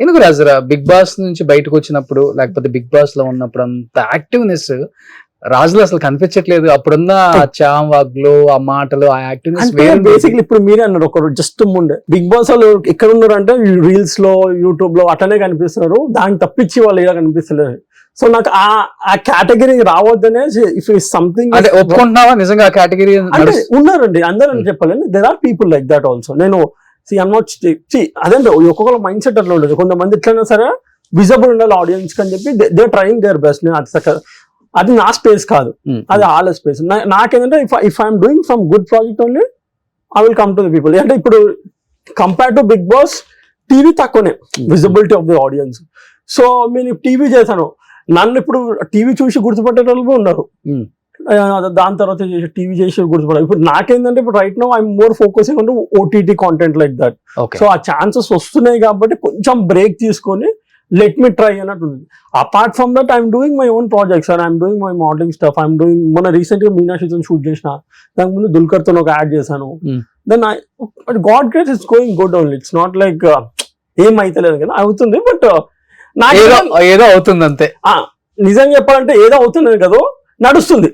ఎందుకు రాజరా big boss నుంచి బయటకు వచ్చినప్పుడు లేకపోతే బిగ్ బాస్ లో ఉన్నప్పుడు అంత యాక్టివ్నెస్ రాజులో అసలు కనిపించట్లేదు. అప్పుడున్న ఆ చామ్ వాగ్లో ఆ మాటలు ఆ యాక్టివ్నెస్ అంటే బేసిక్లీ ఇప్పుడు మీరే అన్నారు ఒకరు జస్ట్ ముందే బిగ్ బాస్ వాళ్ళు ఎక్కడ ఉన్నారు అంటే రీల్స్ లో యూట్యూబ్ లో అట్లనే కనిపిస్తున్నారు, దానికి తప్పించి వాళ్ళు ఇలా కనిపిస్తలేదు. సో నాకు ఆ కేటగిరీ రావద్దనే ఇఫ్ సంథింగ్ అంటే ఒప్పుకుంటున్నావా నిజంగా కేటగిరీ అంటే ఉన్నారండి, అందరూ అని చెప్పాలండి. There are people like that also. నేను అదేంటే ఒక్కొక్కరు మైండ్ సెట్ అట్లా ఉండదు. కొంతమంది ఎట్లయినా సరే విజిబుల్ ఉండాలి ఆడియన్స్ అని చెప్పి దే ట్రైయింగ్ దేర్ బెస్ట్. నేను అది నా స్పేస్ కాదు, అది వాళ్ళ స్పేస్. నాకేంటంటే if I'm doing some good project only I will come to the people. అంటే ఇప్పుడు compare to Bigg Boss TV తక్కువనే visibility of the audience. So నేను టీవీ చేశాను, నన్ను ఇప్పుడు టీవీ చూసి గుర్తుపట్టే వాళ్ళు ఉన్నారు, దాని తర్వాత టీవీ చేసి గుర్తుపడాలి. ఇప్పుడు నాకేంటంటే ఇప్పుడు right now I'm more focusing on OTT content like that. So ఆ ఛాన్సెస్ వస్తున్నాయి కాబట్టి కొంచెం బ్రేక్ తీసుకొని లెట్ మీ ట్రై అన్నట్టు ఉంది. Apart from that I'm doing my own projects and I'm doing my modelling stuff. I'm doing మొన్న recent గా మీనాక్షితో shoot చేసిన, దానికి ముందు దుల్కర్ తో ఒక యాడ్ చేశాను. Then God grace it's going good only. It's not like ఏం అయితలేదు కదా, అవుతుంది. బట్ నాకు ఏదో అవుతుంది అంతే. నిజంగా చెప్పాలంటే ఏదో అవుతుంది కదా, నడుస్తుంది.